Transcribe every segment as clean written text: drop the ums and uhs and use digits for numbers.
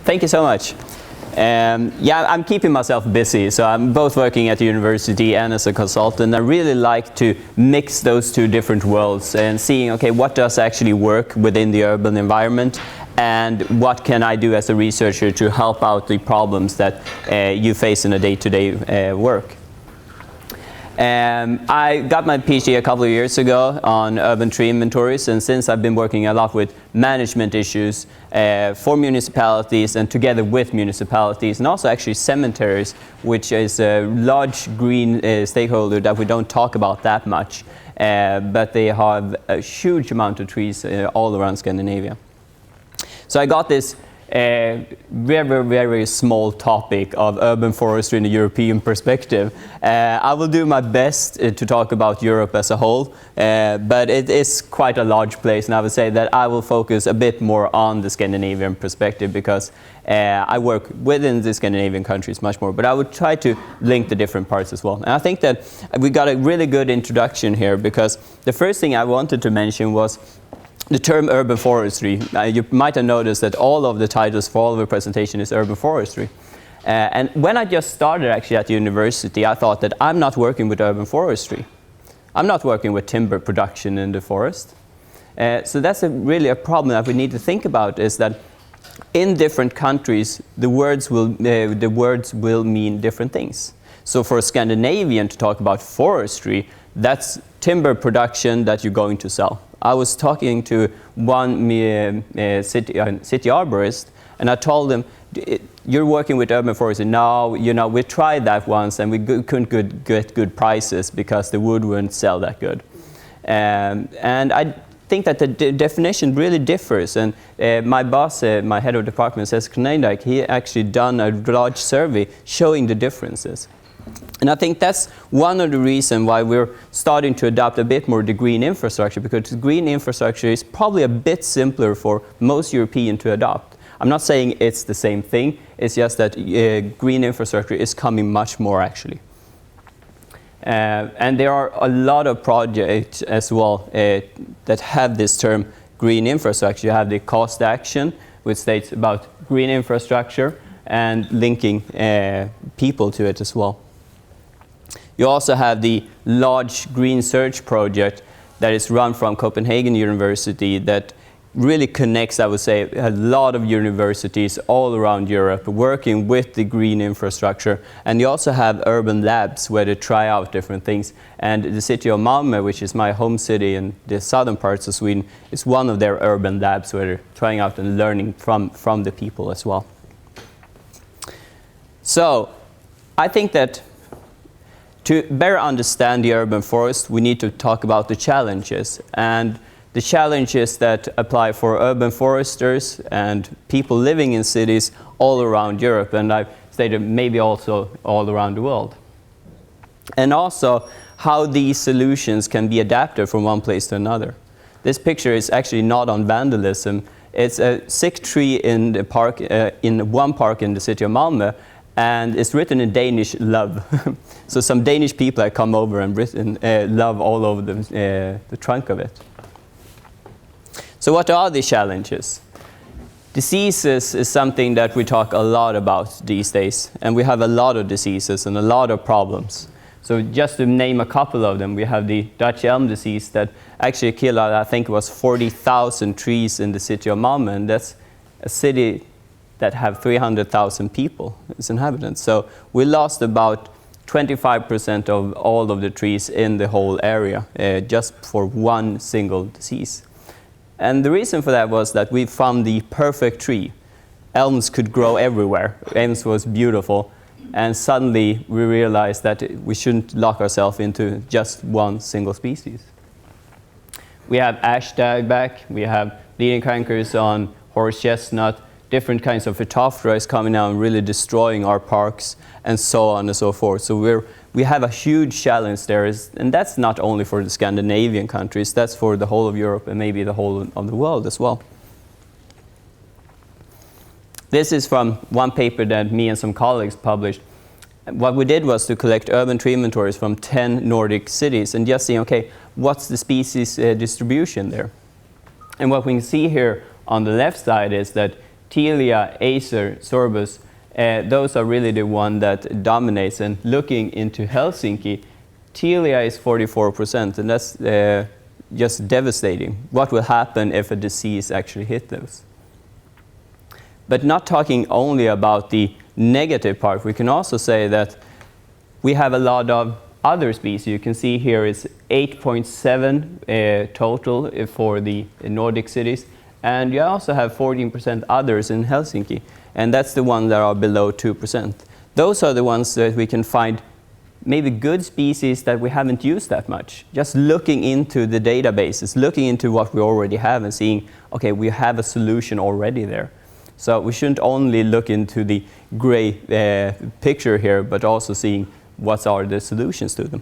Thank you so much. Yeah, I'm keeping myself busy, so I'm both working at the university and as a consultant. I really like to mix those two different worlds and seeing, okay, what does actually work within the urban environment and what can I do as a researcher to help out the problems that you face in a day-to-day work. I got my PhD a couple of years ago on urban tree inventories, and since I've been working a lot with management issues for municipalities and together with municipalities, and also actually cemeteries, which is a large green stakeholder that we don't talk about that much, but they have a huge amount of trees all around Scandinavia. So I got this very small topic of urban forestry in a European perspective. I will do my best to talk about Europe as a whole, but it is quite a large place, and I would say that I will focus a bit more on the Scandinavian perspective because I work within the Scandinavian countries much more, but I would try to link the different parts as well. And I think that we got a really good introduction here because the first thing I wanted to mention was the term urban forestry. You might have noticed that all of the titles for all of the presentation is urban forestry. And when I just started actually at the university, I thought that I'm not working with urban forestry. I'm not working with timber production in the forest. So that's really a problem that we need to think about, is that in different countries, the words will mean different things. So for a Scandinavian to talk about forestry, that's timber production that you're going to sell. I was talking to one city arborist, and I told him, "You're working with urban forestry." "No, you know, we tried that once, and we couldn't get good prices because the wood wouldn't sell that good." And I think that the definition really differs. And my boss, my head of department, says Canopy, he actually done a large survey showing the differences. And I think that's one of the reasons why we're starting to adopt a bit more the green infrastructure, because the green infrastructure is probably a bit simpler for most Europeans to adopt. I'm not saying it's the same thing, it's just that green infrastructure is coming much more actually. And there are a lot of projects as well that have this term green infrastructure. You have the cost action, which states about green infrastructure and linking people to it as well. You also have the large green search project that is run from Copenhagen University that really connects, I would say, a lot of universities all around Europe working with the green infrastructure. And you also have urban labs where they try out different things. And the city of Malmö, which is my home city in the southern parts of Sweden, is one of their urban labs where they're trying out and learning from the people as well. So I think that to better understand the urban forest, we need to talk about the challenges. And the challenges that apply for urban foresters and people living in cities all around Europe, and I've stated maybe also all around the world. And also how these solutions can be adapted from one place to another. This picture is actually not on vandalism. It's a sick tree in the park, in one park in the city of Malmö, and it's written in Danish, love. So some Danish people have come over and written love all over the trunk of it. So what are the challenges? Diseases is something that we talk a lot about these days, and we have a lot of diseases and a lot of problems. So just to name a couple of them, we have the Dutch elm disease that actually killed, I think it was 40,000 trees in the city of Malmö, and that's a city that have 300,000 people as inhabitants. So we lost about 25% of all of the trees in the whole area just for one single disease. And the reason for that was that we found the perfect tree. Elms could grow everywhere. Elms was beautiful. And suddenly we realized that we shouldn't lock ourselves into just one single species. We have ash dieback, we have bleeding cankers on horse chestnut, different kinds of phytophthora coming out and really destroying our parks, and so on and so forth. So we have a huge challenge there, and that's not only for the Scandinavian countries, that's for the whole of Europe and maybe the whole of the world as well. This is from one paper that me and some colleagues published. What we did was to collect urban tree inventories from 10 Nordic cities and just see, okay, what's the species distribution there? And what we can see here on the left side is that Tilia, Acer, Sorbus, those are really the one that dominates. And looking into Helsinki, Tilia is 44%, and that's just devastating. What will happen if a disease actually hit those? But not talking only about the negative part, we can also say that we have a lot of other species. You can see here is 8.7 total for the Nordic cities, and you also have 14% others in Helsinki, and that's the ones that are below 2%. Those are the ones that we can find maybe good species that we haven't used that much. Just looking into the databases, looking into what we already have and seeing, okay, we have a solution already there. So we shouldn't only look into the gray picture here, but also seeing what are the solutions to them.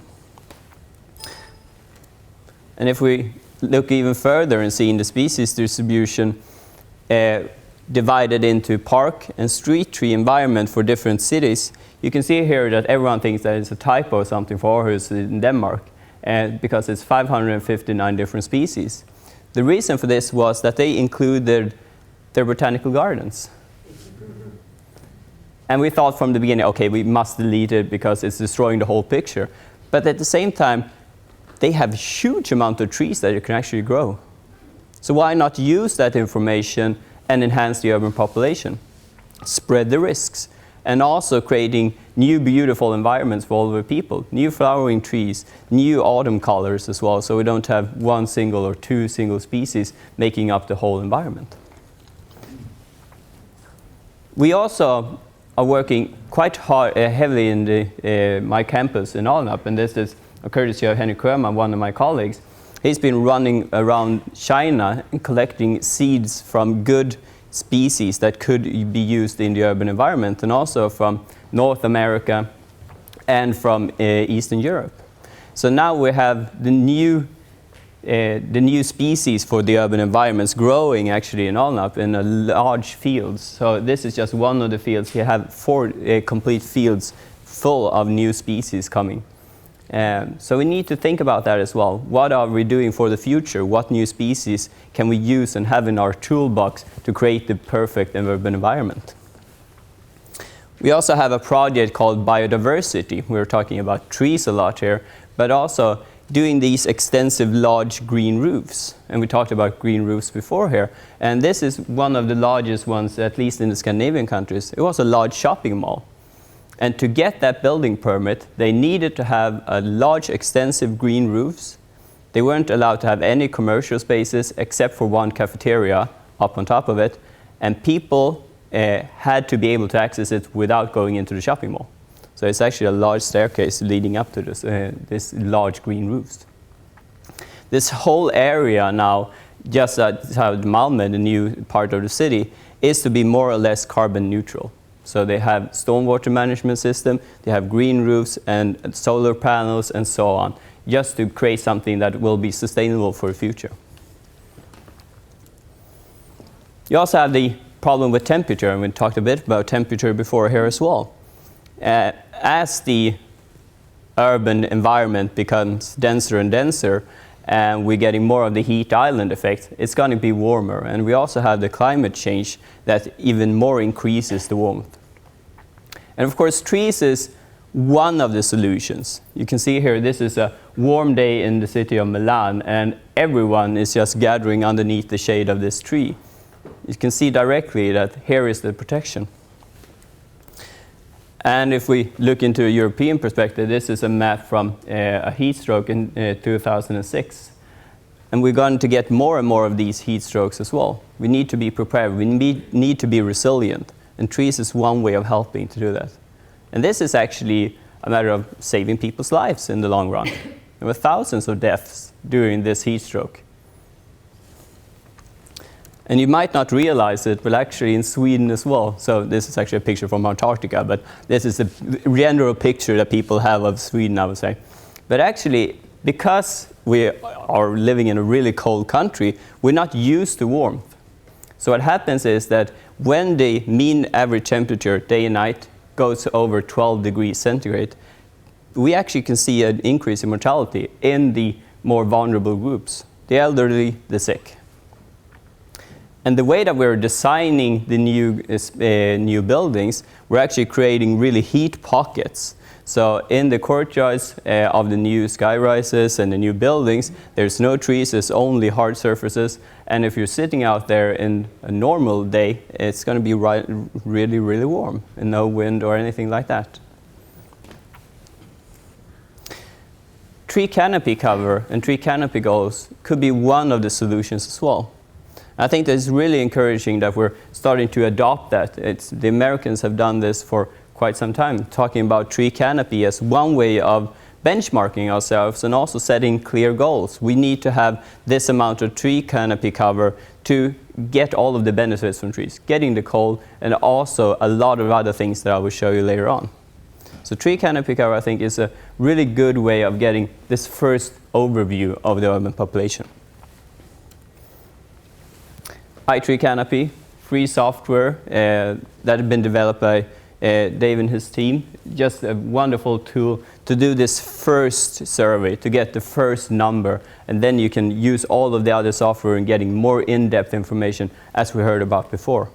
And if we look even further and seeing the species distribution divided into park and street tree environment for different cities, you can see here that everyone thinks that it's a typo or something for Aarhus in Denmark, because it's 559 different species. The reason for this was that they included their botanical gardens. And we thought from the beginning, okay, we must delete it because it's destroying the whole picture. But at the same time, they have a huge amount of trees that you can actually grow. So why not use that information and enhance the urban population? Spread the risks. And also creating new beautiful environments for all the people. New flowering trees, new autumn colors as well, so we don't have one single or two single species making up the whole environment. We also are working quite hard, heavily in my campus in Alnarp, and this is a courtesy of Henrik Sjöman, one of my colleagues. He's been running around China and collecting seeds from good species that could be used in the urban environment, and also from North America and from Eastern Europe. So now we have the new species for the urban environments growing actually in Alnarp in a large fields. So this is just one of the fields. You have 4 complete fields full of new species coming. So we need to think about that as well. What are we doing for the future? What new species can we use and have in our toolbox to create the perfect urban environment? We also have a project called biodiversity. We're talking about trees a lot here, but also doing these extensive large green roofs. And we talked about green roofs before here. And this is one of the largest ones, at least in the Scandinavian countries. It was a large shopping mall. And to get that building permit, they needed to have a large, extensive green roofs. They weren't allowed to have any commercial spaces except for one cafeteria up on top of it. And people had to be able to access it without going into the shopping mall. So it's actually a large staircase leading up to this large green roofs. This whole area now, just outside Malmö, the new part of the city, is to be more or less carbon neutral. So they have stormwater management system, they have green roofs and solar panels and so on, just to create something that will be sustainable for the future. You also have the problem with temperature, and we talked a bit about temperature before here as well. As the urban environment becomes denser and denser, and we're getting more of the heat island effect, it's going to be warmer. And we also have the climate change that even more increases the warmth. And of course, trees is one of the solutions. You can see here, this is a warm day in the city of Milan, and everyone is just gathering underneath the shade of this tree. You can see directly that here is the protection. And if we look into a European perspective, this is a map from a heat stroke in 2006. And we're going to get more and more of these heat strokes as well. We need to be prepared. We need to be resilient. And trees is one way of helping to do that. And this is actually a matter of saving people's lives in the long run. There were thousands of deaths during this heat stroke. And you might not realize it, but actually in Sweden as well. So this is actually a picture from Antarctica, but this is a general picture that people have of Sweden, I would say. But actually, because we are living in a really cold country, we're not used to warmth. So what happens is that when the mean average temperature day and night goes over 12 degrees centigrade, we actually can see an increase in mortality in the more vulnerable groups, the elderly, the sick. And the way that we're designing the new buildings, we're actually creating really heat pockets. So in the courtyards of the new skyrises and the new buildings, there's no trees, there's only hard surfaces. And if you're sitting out there in a normal day, it's going to be really, really warm and no wind or anything like that. Tree canopy cover and tree canopy goals could be one of the solutions as well. I think that it's really encouraging that we're starting to adopt that. The Americans have done this for quite some time, talking about tree canopy as one way of benchmarking ourselves and also setting clear goals. We need to have this amount of tree canopy cover to get all of the benefits from trees, getting the cold, and also a lot of other things that I will show you later on. So tree canopy cover, I think, is a really good way of getting this first overview of the urban population. iTree Canopy, free software that had been developed by Dave and his team. Just a wonderful tool to do this first survey, to get the first number, and then you can use all of the other software and getting more in-depth information, as we heard about before.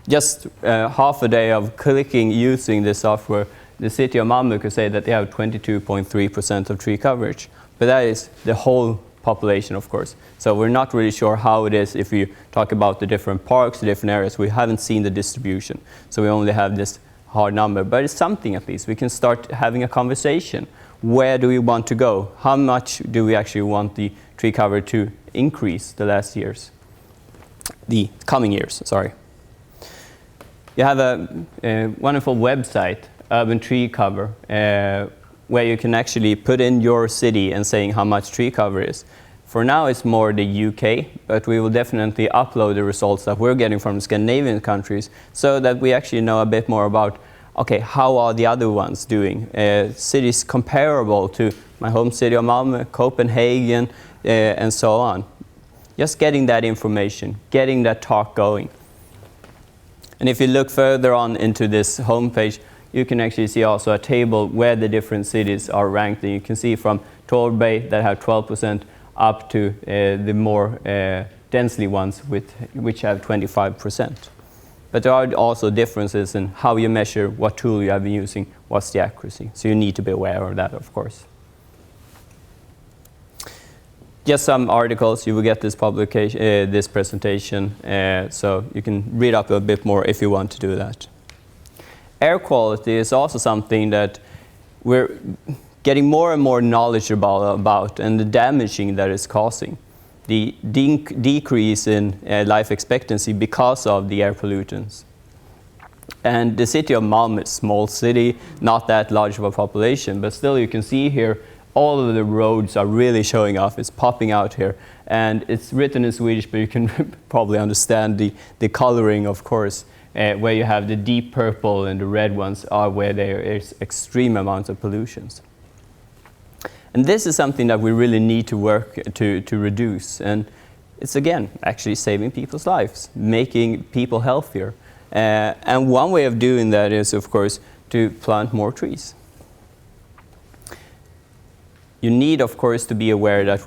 Just half a day of clicking using this software, the city of Malmö could say that they have 22.3% of tree coverage, but that is the whole population, of course. So we're not really sure how it is if you talk about the different parks, the different areas. We haven't seen the distribution, so we only have this hard number. But it's something at least. We can start having a conversation. Where do we want to go? How much do we actually want the tree cover to increase the coming years, sorry. You have a wonderful website, Urban Tree Cover, where you can actually put in your city and saying how much tree cover is. For now it's more the UK, but we will definitely upload the results that we're getting from the Scandinavian countries so that we actually know a bit more about, okay, how are the other ones doing? Cities comparable to my home city of Malmö, Copenhagen, and so on. Just getting that information, getting that talk going. And if you look further on into this homepage, you can actually see also a table where the different cities are ranked. And you can see from Torbay that have 12% up to the more densely ones which have 25%. But there are also differences in how you measure, what tool you have been using, what's the accuracy. So you need to be aware of that, of course. Just some articles, you will get this publication, this presentation, so you can read up a bit more if you want to do that. Air quality is also something that we're getting more and more knowledgeable about, and the damaging that it's causing. The decrease in life expectancy because of the air pollutants. And the city of Malmö is a small city, not that large of a population, but still you can see here all of the roads are really showing off. It's popping out here. And it's written in Swedish, but you can probably understand the coloring, of course, where you have the deep purple and the red ones are where there is extreme amounts of pollutions. And this is something that we really need to work to reduce. And it's, again, actually saving people's lives, making people healthier. And one way of doing that is, of course, to plant more trees. You need, of course, to be aware that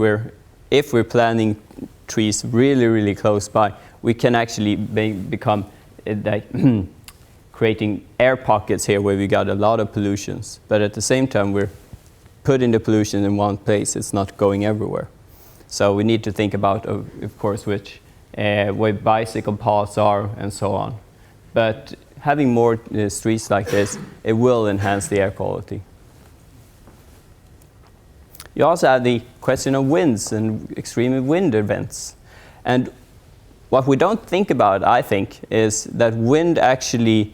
if we're planting trees really, really close by, we can actually become creating air pockets here where we got a lot of pollutions. But at the same time, we're putting the pollution in one place. It's not going everywhere. So we need to think about, of course, where bicycle paths are and so on. But having more streets like this, it will enhance the air quality. You also have the question of winds and extreme wind events. And what we don't think about, I think, is that wind actually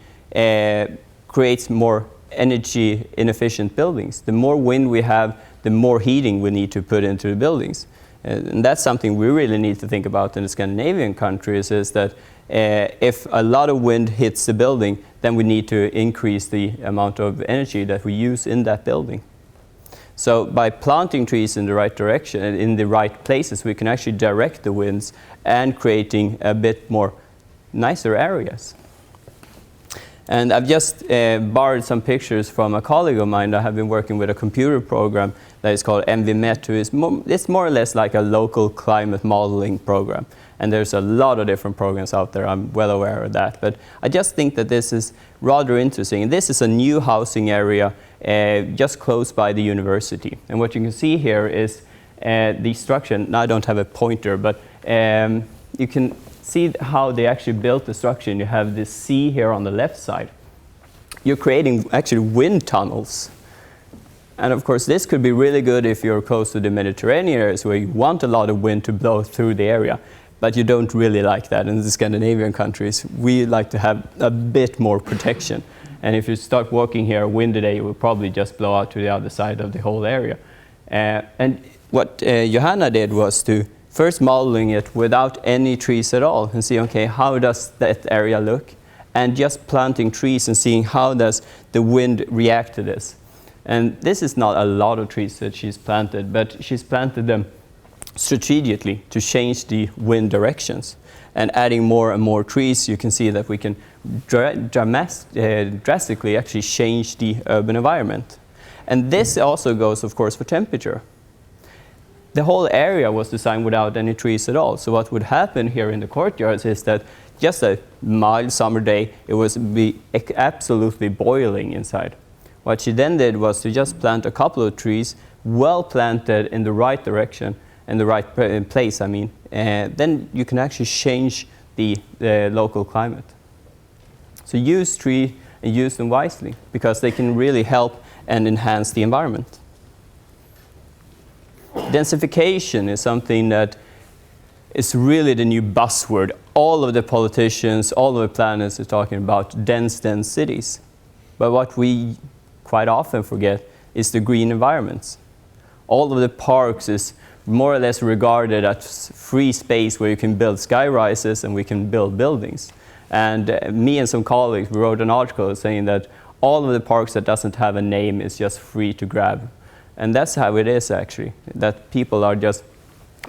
creates more energy inefficient buildings. The more wind we have, the more heating we need to put into the buildings. And that's something we really need to think about in the Scandinavian countries, is that if a lot of wind hits the building, then we need to increase the amount of energy that we use in that building. So by planting trees in the right direction and in the right places, we can actually direct the winds and creating a bit more nicer areas. And I've just borrowed some pictures from a colleague of mine that have been working with a computer program that is called MVMet, it's more or less like a local climate modeling program. And there's a lot of different programs out there, I'm well aware of that. But I just think that this is rather interesting. And this is a new housing area just close by the university. And what you can see here is the structure. Now I don't have a pointer, but you can see how they actually built the structure. And you have this sea here on the left side. You're creating actually wind tunnels. And of course, this could be really good if you're close to the Mediterranean areas where you want a lot of wind to blow through the area. But you don't really like that. In the Scandinavian countries, we like to have a bit more protection. And if you start walking here a windy day, it will probably just blow out to the other side of the whole area. And what Johanna did was to first modeling it without any trees at all and see, okay, how does that area look? And just planting trees and seeing how does the wind react to this. And this is not a lot of trees that she's planted, but she's planted them strategically to change the wind directions. And adding more and more trees, you can see that we can drastically actually change the urban environment. And this also goes, of course, for temperature. The whole area was designed without any trees at all. So what would happen here in the courtyards is that just a mild summer day, it was be absolutely boiling inside. What she then did was to just plant a couple of trees, well planted in the right direction, in the right place, I mean. Then you can actually change the local climate. So use trees and use them wisely, because they can really help and enhance the environment. Densification is something that is really the new buzzword. All of the politicians, all of the planners are talking about dense cities. But what we quite often forget is the green environments. All of the parks is more or less regarded as free space where you can build sky rises and we can build buildings. And me and some colleagues, we wrote an article saying that all of the parks that doesn't have a name is just free to grab. And that's how it is actually, that people are just,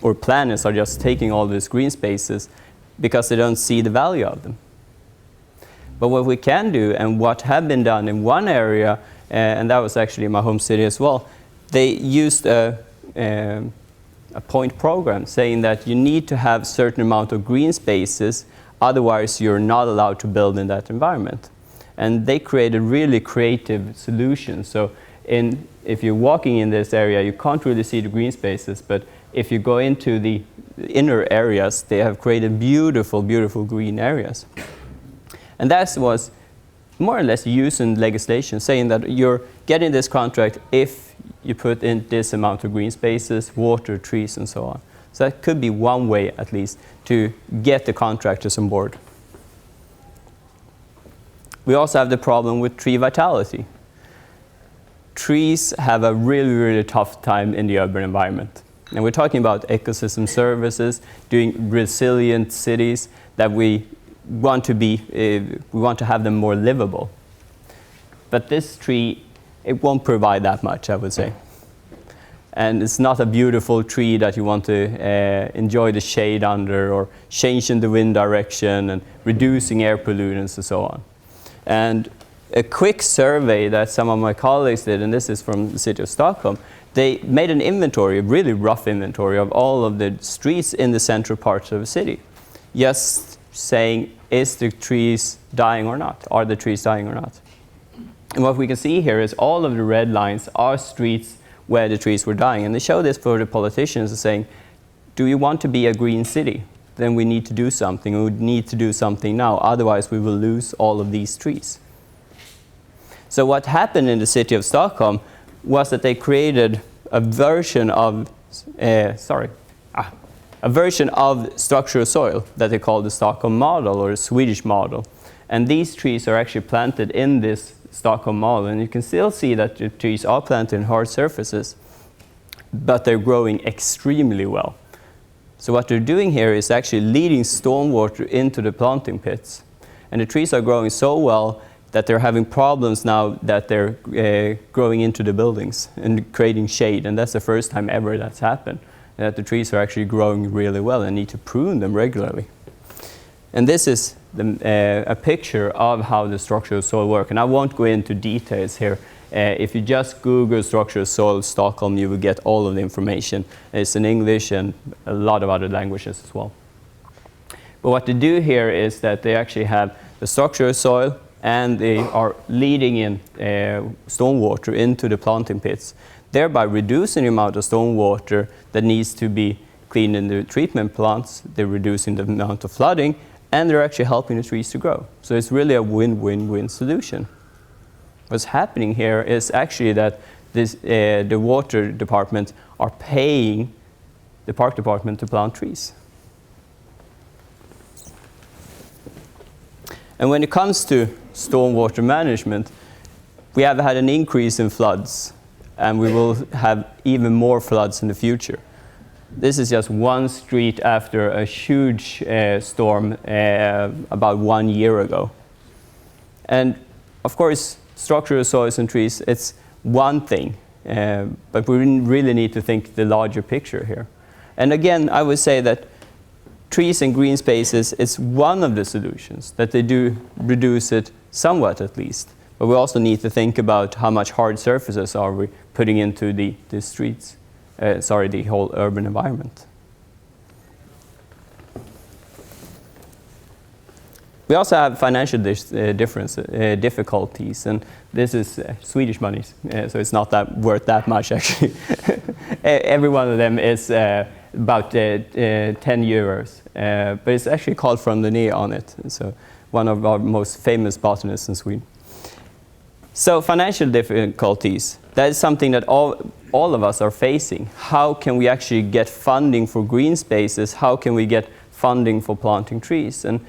or planners are just taking all these green spaces because they don't see the value of them. But what we can do, and what have been done in one area, and that was actually in my home city as well, they used a point program saying that you need to have a certain amount of green spaces, otherwise you're not allowed to build in that environment. And they created really creative solutions. So if you're walking in this area, you can't really see the green spaces, but if you go into the inner areas, they have created beautiful, beautiful green areas. And that was more or less using legislation, saying that you're getting this contract if you put in this amount of green spaces, water, trees, and so on. So that could be one way, at least, to get the contractors on board. We also have the problem with tree vitality. Trees have a really, really tough time in the urban environment. And we're talking about ecosystem services, doing resilient cities that we want to have them more livable. But this tree, it won't provide that much, I would say. And it's not a beautiful tree that you want to enjoy the shade under, or changing the wind direction and reducing air pollutants and so on. And a quick survey that some of my colleagues did, and this is from the city of Stockholm, they made an inventory, a really rough inventory of all of the streets in the central parts of the city. Just saying, is the trees dying or not? Are the trees dying or not? And what we can see here is all of the red lines are streets where the trees were dying. And they show this for the politicians, saying, do you want to be a green city? Then we need to do something. We need to do something now. Otherwise, we will lose all of these trees. So what happened in the city of Stockholm was that they created a version of, structural soil that they call the Stockholm model, or the Swedish model. And these trees are actually planted in this Stockholm model. And you can still see that the trees are planted in hard surfaces, but they're growing extremely well. So what they're doing here is actually leading stormwater into the planting pits. And the trees are growing so well that they're having problems now that they're growing into the buildings and creating shade. And that's the first time ever that's happened, that the trees are actually growing really well and need to prune them regularly. And this is a picture of how the structural soil works. And I won't go into details here. If you just Google structural soil Stockholm, you will get all of the information. It's in English and a lot of other languages as well. But what they do here is that they actually have the structural soil and they are leading in stormwater into the planting pits, thereby reducing the amount of stormwater that needs to be cleaned in the treatment plants. They're reducing the amount of flooding, and they're actually helping the trees to grow. So it's really a win-win-win solution. What's happening here is actually that the water department are paying the park department to plant trees. And when it comes to stormwater management, we have had an increase in floods, and we will have even more floods in the future. This is just one street after a huge storm about 1 year ago. And of course, structural soils and trees, it's one thing, but we really need to think the larger picture here. And again, I would say that trees and green spaces is one of the solutions, that they do reduce it somewhat at least. But we also need to think about how much hard surfaces are we putting into the streets, the whole urban environment. We also have financial difficulties, and this is Swedish money, so it's not worth that much actually. Every one of them is about 10 euros, but it's actually called from Linné on it, so one of our most famous botanists in Sweden. So financial difficulties, that is something that all of us are facing. How can we actually get funding for green spaces? How can we get funding for planting trees? And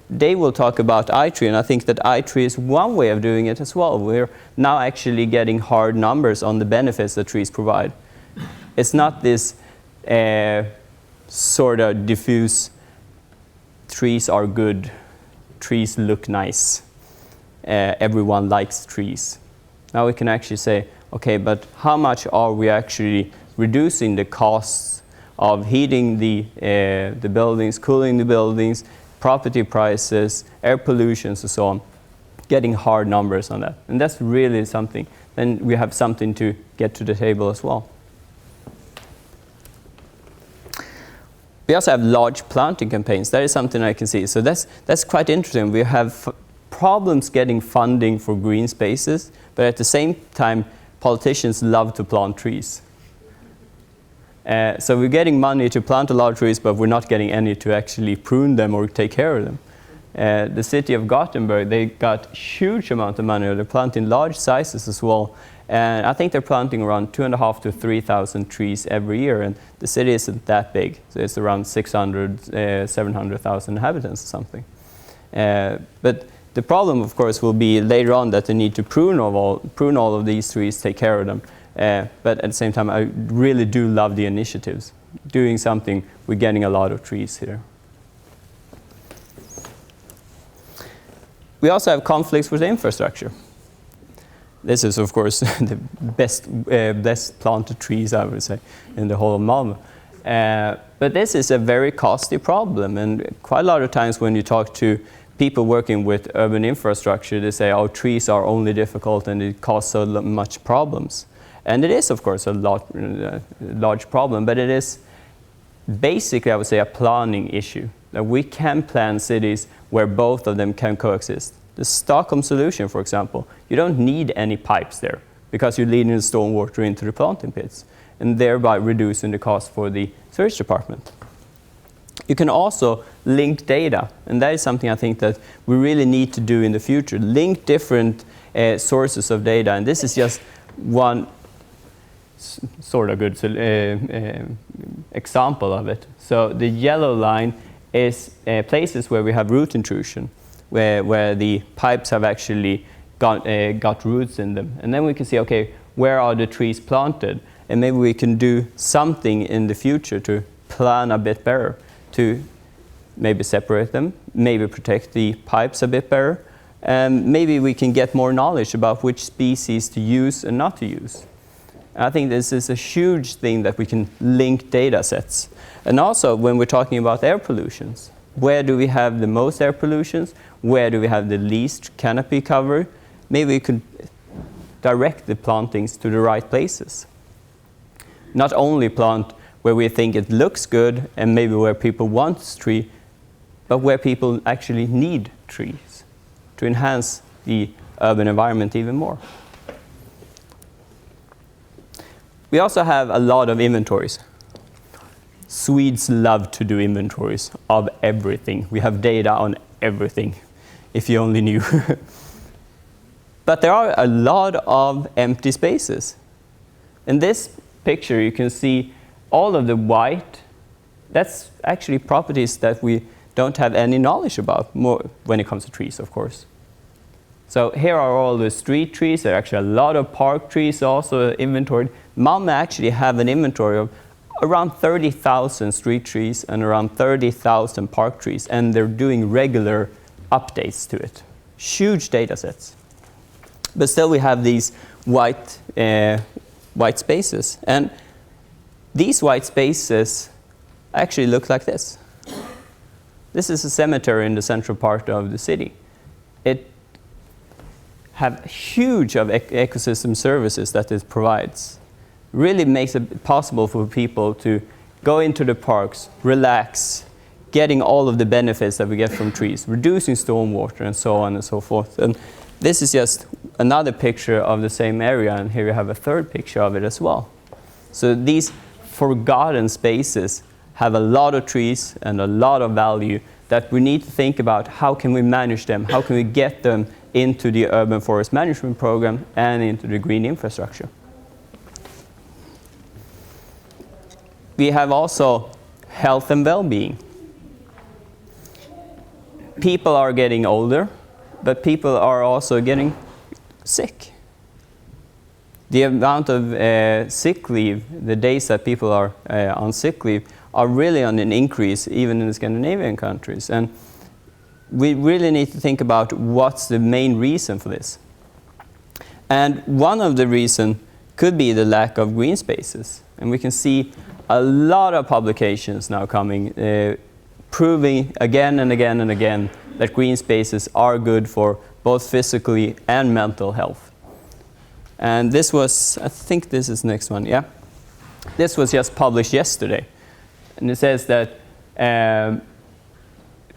they will talk about iTree, and I think that iTree is one way of doing it as well. We're now actually getting hard numbers on the benefits that trees provide. It's not this sort of diffuse, trees are good, trees look nice, everyone likes trees. Now we can actually say, okay, but how much are we actually reducing the costs of heating the buildings, cooling the buildings, property prices, air pollution, and so on, getting hard numbers on that. And that's really something. Then we have something to get to the table as well. We also have large planting campaigns. That is something I can see. So that's quite interesting. We have problems getting funding for green spaces, but at the same time, politicians love to plant trees. So we're getting money to plant a lot of trees, but we're not getting any to actually prune them or take care of them. The city of Gothenburg, they got huge amount of money. They're planting large sizes as well. And I think they're planting around 2,500 to 3,000 trees every year. And the city isn't that big. So it's around 600, 700,000 inhabitants or something. But the problem, of course, will be later on that they need to prune all of these trees, take care of them. But at the same time, I really do love the initiatives. Doing something, we're getting a lot of trees here. We also have conflicts with infrastructure. This is, of course, the best planted trees, I would say, in the whole of Malmö. But this is a very costly problem, and quite a lot of times when you talk to people working with urban infrastructure, they say, oh, trees are only difficult and it causes so much problems. And it is, of course, a large problem, but it is basically, I would say, a planning issue. That we can plan cities where both of them can coexist. The Stockholm solution, for example, you don't need any pipes there because you're leading the stormwater into the planting pits and thereby reducing the cost for the sewage department. You can also link data, and that is something I think that we really need to do in the future. Link different sources of data, and this is just one sort of good example of it. So the yellow line is places where we have root intrusion, where the pipes have actually got roots in them. And then we can see, okay, where are the trees planted? And maybe we can do something in the future to plan a bit better, to maybe separate them, maybe protect the pipes a bit better, and maybe we can get more knowledge about which species to use and not to use. I think this is a huge thing that we can link data sets. And also when we're talking about air pollutions, where do we have the most air pollutions? Where do we have the least canopy cover? Maybe we could direct the plantings to the right places. Not only plant where we think it looks good and maybe where people want tree, but where people actually need trees to enhance the urban environment even more. We also have a lot of inventories. Swedes love to do inventories of everything. We have data on everything, if you only knew. But there are a lot of empty spaces. In this picture, you can see all of the white. That's actually properties that we don't have any knowledge about, more when it comes to trees, of course. So here are all the street trees. There are actually a lot of park trees also inventoried. Malmö actually have an inventory of around 30,000 street trees and around 30,000 park trees, and they're doing regular updates to it. Huge data sets. But still we have these white spaces. And these white spaces actually look like this. This is a cemetery in the central part of the city. It have huge of ecosystem services that it provides. Really makes it possible for people to go into the parks, relax, getting all of the benefits that we get from trees, reducing stormwater and so on and so forth. And this is just another picture of the same area, and here you have a third picture of it as well. So these forgotten spaces have a lot of trees and a lot of value that we need to think about how can we manage them, how can we get them into the urban forest management program and into the green infrastructure. We have also health and well-being. People are getting older, but people are also getting sick. The amount of sick leave, the days that people are on sick leave, are really on an increase even in the Scandinavian countries. And we really need to think about what's the main reason for this. And one of the reasons could be the lack of green spaces. And we can see a lot of publications now coming, proving again and again and again that green spaces are good for both physically and mental health. And this was, I think this is the next one, yeah? This was just published yesterday. And it says that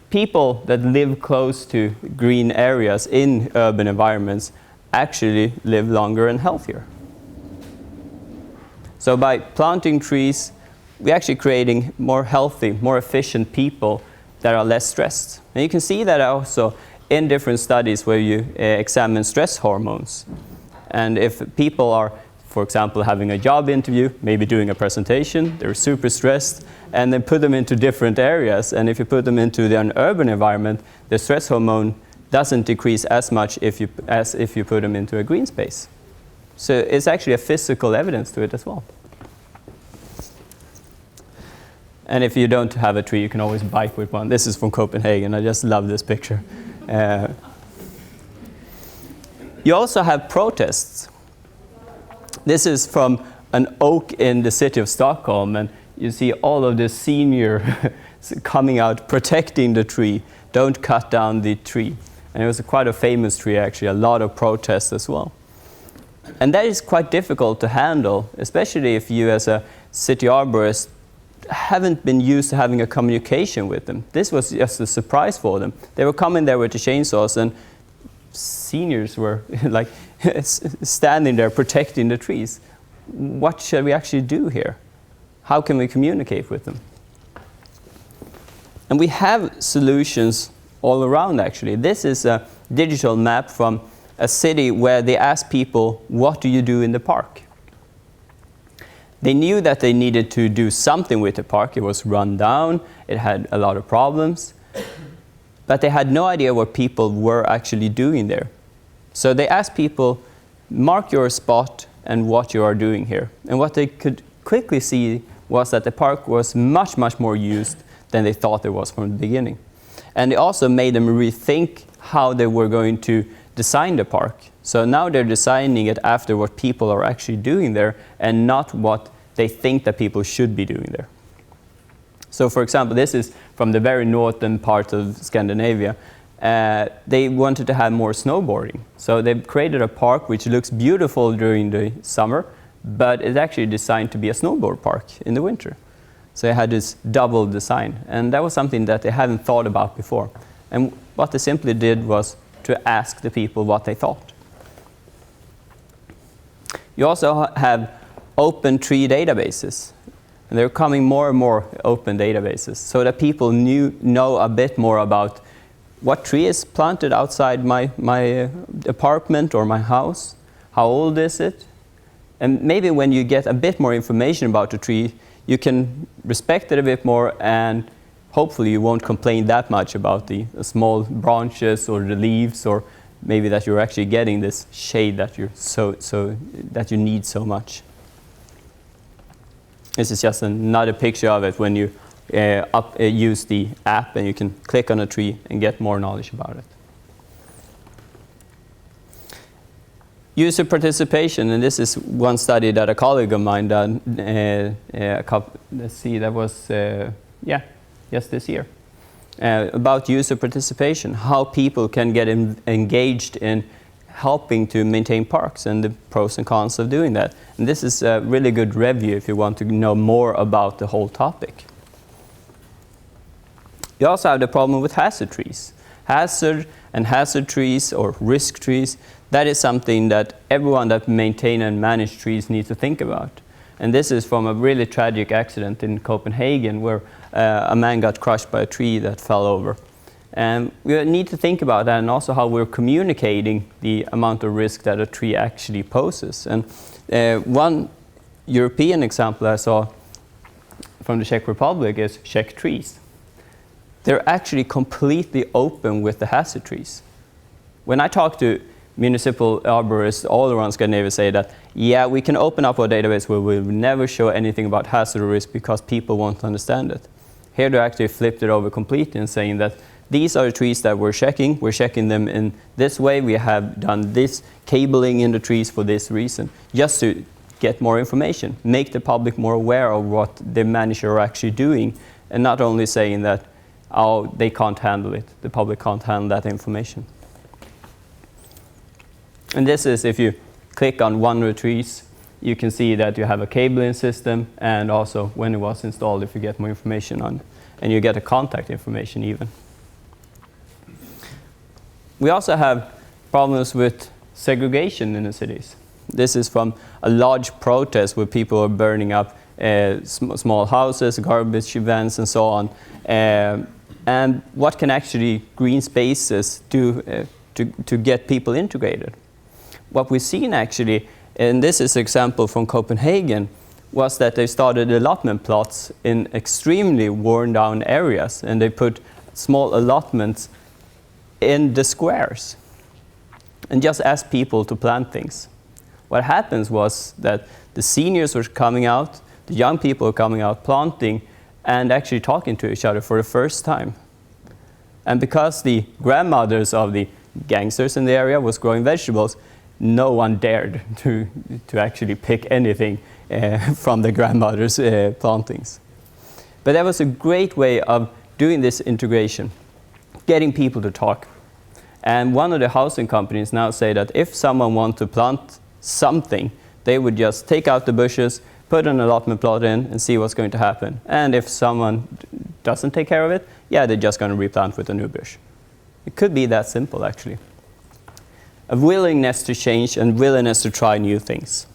people that live close to green areas in urban environments actually live longer and healthier. So by planting trees, we're actually creating more healthy, more efficient people that are less stressed. And you can see that also in different studies where you examine stress hormones. And if people are, for example, having a job interview, maybe doing a presentation, they're super stressed, and then put them into different areas. And if you put them into an urban environment, the stress hormone doesn't decrease as much as if you put them into a green space. So it's actually a physical evidence to it as well. And if you don't have a tree, you can always bike with one. This is from Copenhagen. I just love this picture. You also have protests. This is from an oak in the city of Stockholm, and you see all of the seniors coming out protecting the tree. Don't cut down the tree. And it was quite a famous tree, actually, a lot of protests as well. And that is quite difficult to handle, especially if you as a city arborist haven't been used to having a communication with them. This was just a surprise for them. They were coming there with the chainsaws, and seniors were like standing there protecting the trees. What shall we actually do here? How can we communicate with them? And we have solutions all around, actually. This is a digital map from a city where they asked people, what do you do in the park? They knew that they needed to do something with the park. It was run down, it had a lot of problems, but they had no idea what people were actually doing there. So they asked people, mark your spot and what you are doing here. And what they could quickly see was that the park was much, much more used than they thought it was from the beginning. And it also made them rethink how they were going to design the park. So now they're designing it after what people are actually doing there and not what they think that people should be doing there. So for example, this is from the very northern part of Scandinavia. They wanted to have more snowboarding. So they've created a park which looks beautiful during the summer, but it's actually designed to be a snowboard park in the winter. So they had this double design, and that was something that they hadn't thought about before. And what they simply did was to ask the people what they thought. You also have open tree databases, and they're coming more and more open databases, so that people know a bit more about what tree is planted outside my apartment or my house, how old is it, and maybe when you get a bit more information about the tree, you can respect it a bit more, and hopefully you won't complain that much about the small branches or the leaves, or maybe that you're actually getting this shade that that you need so much. This is just another picture of it when you use the app, and you can click on a tree and get more knowledge about it. User participation, and this is one study that a colleague of mine done. Let's see, that was just this year, about user participation, how people can get engaged in helping to maintain parks and the pros and cons of doing that. And this is a really good review if you want to know more about the whole topic. You also have the problem with hazard trees. Hazard trees or risk trees, that is something that everyone that maintain and manage trees needs to think about. And this is from a really tragic accident in Copenhagen where a man got crushed by a tree that fell over. And we need to think about that, and also how we're communicating the amount of risk that a tree actually poses. And one European example I saw from the Czech Republic is Czech trees. They're actually completely open with the hazard trees. When I talk to municipal arborists all around Scandinavia, say that, yeah, we can open up our database where we'll never show anything about hazard or risk because people won't understand it. Here they actually flipped it over completely and saying that these are the trees that we're checking them in this way, we have done this cabling in the trees for this reason, just to get more information, make the public more aware of what the manager are actually doing, and not only saying that, oh, they can't handle it, the public can't handle that information. And this is, if you click on one of the trees, you can see that you have a cabling system, and also when it was installed, if you get more information on it, and you get a contact information even. We also have problems with segregation in the cities. This is from a large protest where people are burning up small houses, garbage vans, and so on. And what can actually green spaces do to get people integrated? What we've seen actually, and this is an example from Copenhagen, was that they started allotment plots in extremely worn down areas, and they put small allotments in the squares and just asked people to plant things. What happens was that the seniors were coming out, the young people were coming out planting and actually talking to each other for the first time. And because the grandmothers of the gangsters in the area was growing vegetables, no one dared to actually pick anything from the grandmother's plantings. But that was a great way of doing this integration, getting people to talk. And one of the housing companies now say that if someone wants to plant something, they would just take out the bushes, put an allotment plot in, and see what's going to happen. And if someone doesn't take care of it, yeah, they're just going to replant with a new bush. It could be that simple, actually. A willingness to change and willingness to try new things.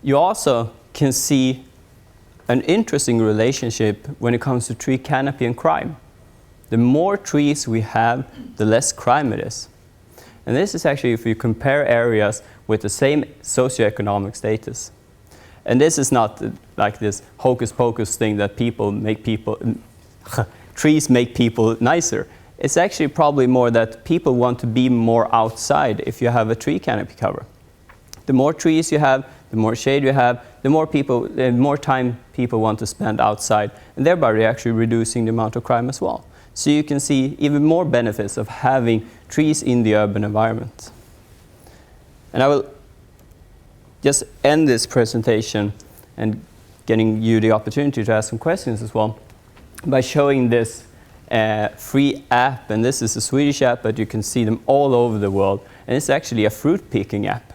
You also can see an interesting relationship when it comes to tree canopy and crime. The more trees we have, the less crime it is. And this is actually if you compare areas with the same socioeconomic status. And this is not like this hocus pocus thing that trees make people nicer. It's actually probably more that people want to be more outside if you have a tree canopy cover. The more trees you have, the more shade you have, the more time people want to spend outside, and thereby actually reducing the amount of crime as well. So you can see even more benefits of having trees in the urban environment. And I will just end this presentation and getting you the opportunity to ask some questions as well by showing this free app. And this is a Swedish app, but you can see them all over the world. And it's actually a fruit picking app.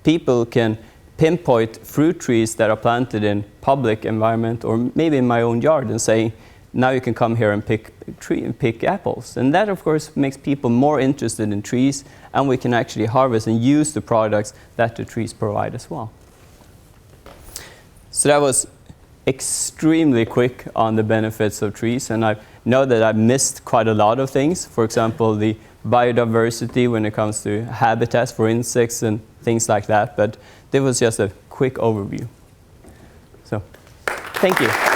People can pinpoint fruit trees that are planted in public environment or maybe in my own yard and say, now you can come here and pick apples. And that, of course, makes people more interested in trees, and we can actually harvest and use the products that the trees provide as well. So that was extremely quick on the benefits of trees, and I know that I've missed quite a lot of things. For example, the biodiversity when it comes to habitats for insects and things like that, but this was just a quick overview. So, thank you.